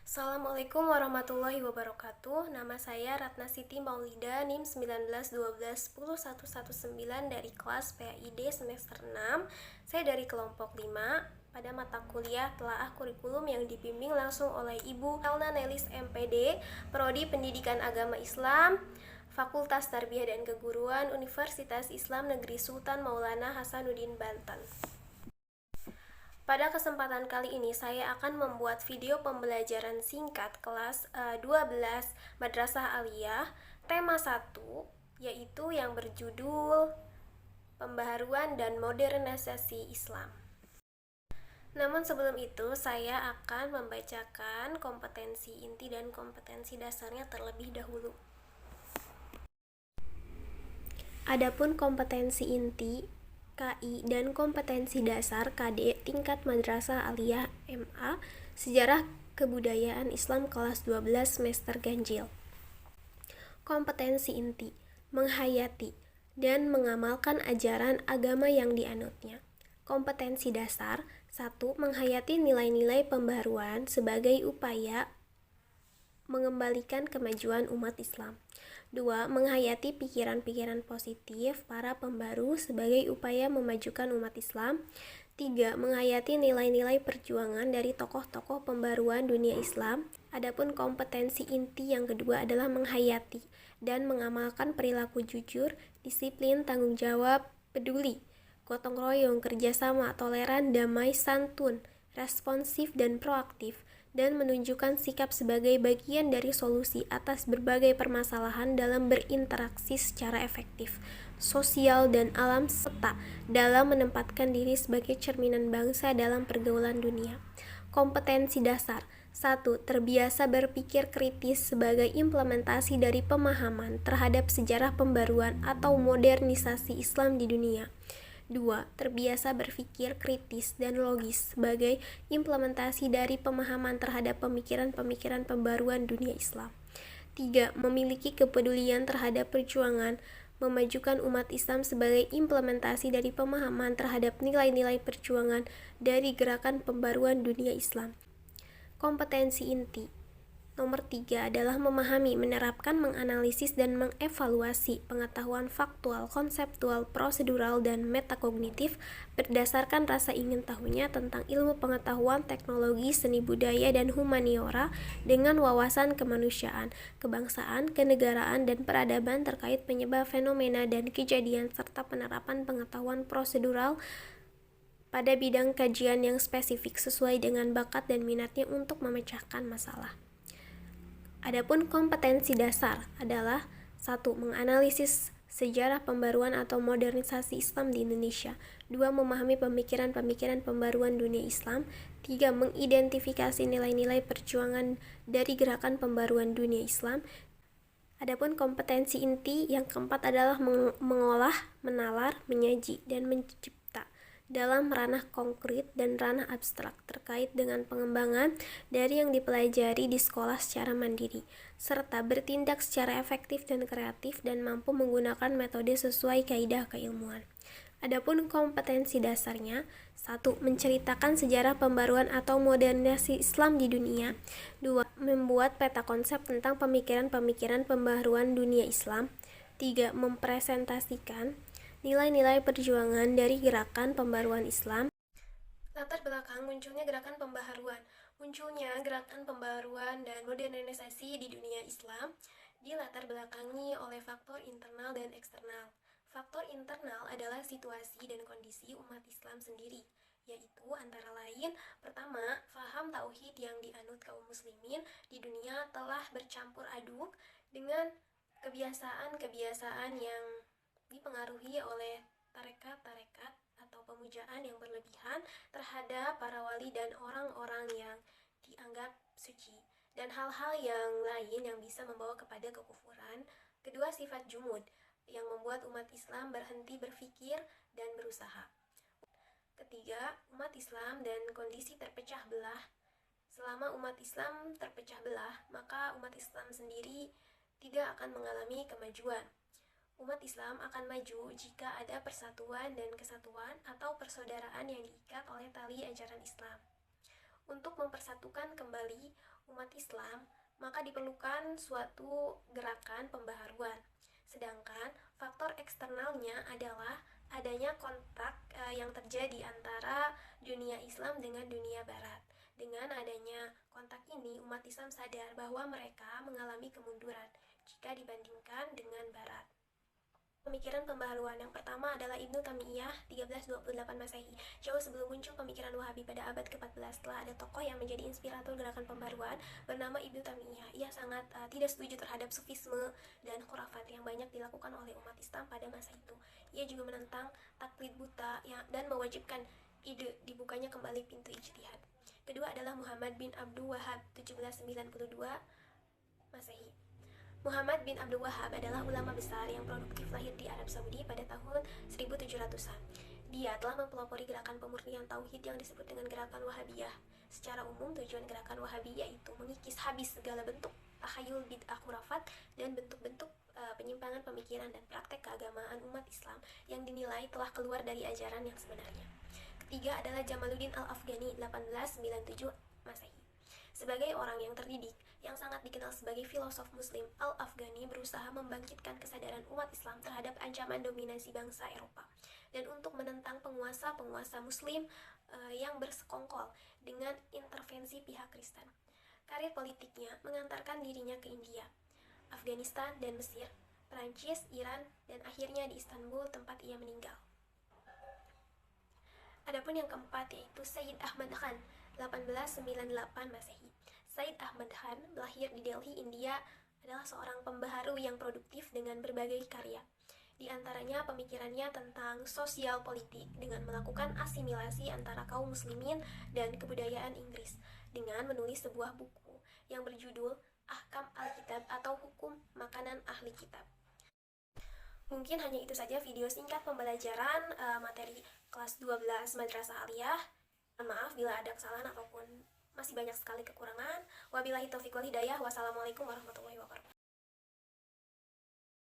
Assalamualaikum warahmatullahi wabarakatuh. Nama saya Ratna Siti Maulida, NIM 1912 10 119 dari kelas PAID semester 6. Saya dari kelompok 5. Pada mata kuliah telaah kurikulum yang dibimbing langsung oleh Ibu Elna Nelis MPD, Prodi Pendidikan Agama Islam, Fakultas Tarbiyah dan Keguruan, Universitas Islam Negeri Sultan Maulana Hasanuddin Banten. Pada kesempatan kali ini saya akan membuat video pembelajaran singkat kelas 12 Madrasah Aliyah tema 1, yaitu yang berjudul Pembaharuan dan Modernisasi Islam. Namun sebelum itu saya akan membacakan kompetensi inti dan kompetensi dasarnya terlebih dahulu. Adapun kompetensi inti KI dan kompetensi dasar KD tingkat Madrasah Aliyah MA Sejarah Kebudayaan Islam kelas 12 semester ganjil. Kompetensi inti: menghayati dan mengamalkan ajaran agama yang dianutnya. Kompetensi dasar: 1. Menghayati nilai-nilai pembaharuan sebagai upaya mengembalikan kemajuan umat Islam. 2. Menghayati pikiran-pikiran positif para pembaru sebagai upaya memajukan umat Islam. 3. Menghayati nilai-nilai perjuangan dari tokoh-tokoh pembaruan dunia Islam. Adapun kompetensi inti yang kedua adalah menghayati dan mengamalkan perilaku jujur, disiplin, tanggung jawab, peduli, gotong royong, kerjasama, toleran, damai, santun, responsif, dan proaktif, dan menunjukkan sikap sebagai bagian dari solusi atas berbagai permasalahan dalam berinteraksi secara efektif, sosial, dan alam serta dalam menempatkan diri sebagai cerminan bangsa dalam pergaulan dunia. Kompetensi dasar: 1. Terbiasa berpikir kritis sebagai implementasi dari pemahaman terhadap sejarah pembaruan atau modernisasi Islam di dunia. 2. Terbiasa berpikir kritis dan logis sebagai implementasi dari pemahaman terhadap pemikiran-pemikiran pembaruan dunia Islam. 3. Memiliki kepedulian terhadap perjuangan memajukan umat Islam sebagai implementasi dari pemahaman terhadap nilai-nilai perjuangan dari gerakan pembaruan dunia Islam. Kompetensi inti nomor 3 adalah memahami, menerapkan, menganalisis, dan mengevaluasi pengetahuan faktual, konseptual, prosedural, dan metakognitif berdasarkan rasa ingin tahunya tentang ilmu pengetahuan, teknologi, seni budaya, dan humaniora dengan wawasan kemanusiaan, kebangsaan, kenegaraan, dan peradaban terkait penyebab fenomena dan kejadian serta penerapan pengetahuan prosedural pada bidang kajian yang spesifik sesuai dengan bakat dan minatnya untuk memecahkan masalah. Adapun kompetensi dasar adalah 1. Menganalisis sejarah pembaruan atau modernisasi Islam di Indonesia. 2. Memahami pemikiran-pemikiran pembaruan dunia Islam. 3. Mengidentifikasi nilai-nilai perjuangan dari gerakan pembaruan dunia Islam. Adapun kompetensi inti yang keempat adalah mengolah, menalar, menyaji, dan mencipta dalam ranah konkret dan ranah abstrak terkait dengan pengembangan dari yang dipelajari di sekolah secara mandiri, serta bertindak secara efektif dan kreatif dan mampu menggunakan metode sesuai kaidah keilmuan. Adapun kompetensi dasarnya: 1. Menceritakan sejarah pembaruan atau modernisasi Islam di dunia. 2. Membuat peta konsep tentang pemikiran-pemikiran pembaruan dunia Islam. 3. Mempresentasikan nilai-nilai perjuangan dari gerakan pembaruan Islam. Latar belakang munculnya gerakan pembaharuan. Munculnya gerakan pembaharuan dan modernisasi di dunia Islam dilatar belakangi oleh faktor internal dan eksternal. Faktor internal adalah situasi dan kondisi umat Islam sendiri, yaitu antara lain: pertama, faham tauhid yang dianut kaum muslimin di dunia telah bercampur aduk dengan kebiasaan-kebiasaan yang dipengaruhi oleh tarekat-tarekat atau pemujaan yang berlebihan terhadap para wali dan orang-orang yang dianggap suci, dan hal-hal yang lain yang bisa membawa kepada kekufuran. Kedua, sifat jumud yang membuat umat Islam berhenti berpikir dan berusaha. Ketiga, umat Islam dan kondisi terpecah belah. Selama umat Islam terpecah belah, maka umat Islam sendiri tidak akan mengalami kemajuan. Umat Islam akan maju jika ada persatuan dan kesatuan atau persaudaraan yang diikat oleh tali ajaran Islam. Untuk mempersatukan kembali umat Islam, maka diperlukan suatu gerakan pembaharuan. Sedangkan faktor eksternalnya adalah adanya kontak yang terjadi antara dunia Islam dengan dunia Barat. Dengan adanya kontak ini, umat Islam sadar bahwa mereka mengalami kemunduran jika dibandingkan dengan Barat. Pemikiran pembaharuan yang pertama adalah Ibnu Taimiyah 1328 Masehi. Jauh sebelum muncul pemikiran Wahabi pada abad ke-14, telah ada tokoh yang menjadi inspirator gerakan pembaharuan bernama Ibnu Taimiyah. Ia sangat tidak setuju terhadap sufisme dan khurafat yang banyak dilakukan oleh umat Islam pada masa itu. Ia juga menentang taklid buta dan mewajibkan ide dibukanya kembali pintu ijtihad. Kedua adalah Muhammad bin Abdul Wahab 1792 Masehi. Muhammad bin Abdul Wahab adalah ulama besar yang produktif lahir di Arab Saudi pada tahun 1700-an. Dia telah mempelopori gerakan pemurnian tauhid yang disebut dengan gerakan Wahabiyah. Secara umum, tujuan gerakan Wahabi yaitu mengikis habis segala bentuk takhayul bid'ah khurafat dan bentuk-bentuk penyimpangan pemikiran dan praktek keagamaan umat Islam yang dinilai telah keluar dari ajaran yang sebenarnya. Ketiga adalah Jamaluddin Al-Afghani 1897 Masehi. Sebagai orang yang terdidik, yang sangat dikenal sebagai filosof muslim, Al-Afghani berusaha membangkitkan kesadaran umat Islam terhadap ancaman dominasi bangsa Eropa dan untuk menentang penguasa-penguasa muslim yang bersekongkol dengan intervensi pihak Kristen. Karir politiknya mengantarkan dirinya ke India, Afghanistan dan Mesir, Perancis, Iran, dan akhirnya di Istanbul tempat ia meninggal. Adapun yang keempat yaitu Sayyid Ahmad Khan 1898 Masehi. Sayyid Ahmad Khan lahir di Delhi, India, adalah seorang pembaharu yang produktif dengan berbagai karya. Di antaranya pemikirannya tentang sosial politik dengan melakukan asimilasi antara kaum muslimin dan kebudayaan Inggris dengan menulis sebuah buku yang berjudul Ahkam Al-Kitab atau Hukum Makanan Ahli Kitab. Mungkin hanya itu saja video singkat pembelajaran materi kelas 12 Madrasah Aliyah. Maaf bila ada kesalahan ataupun masih banyak sekali kekurangan. Wabillahi taufiq wal hidayah. Wassalamualaikum warahmatullahi wabarakatuh.